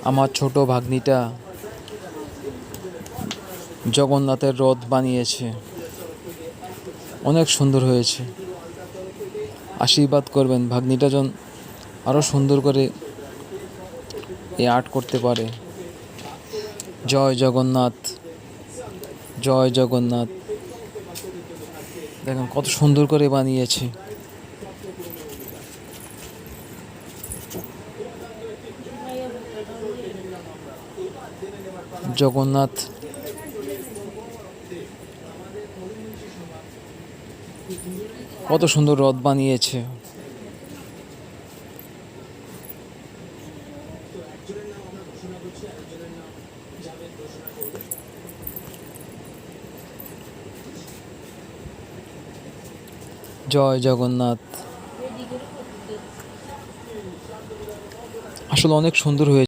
আমার ছোট ভাগ্নিটা জগন্নাথের রথ বানিয়েছে, অনেক সুন্দর হয়েছে। আশীর্বাদ করবেন ভাগ্নিটা যেন আরও সুন্দর করে এই আর্ট করতে পারে। জয় জগন্নাথ, জয় জগন্নাথ। দেখুন কত সুন্দর করে বানিয়েছে। জগন্নাথ কত সুন্দর রথ বানিয়েছে। জয় জগন্নাথ। আসলে অনেক সুন্দর হয়েছে।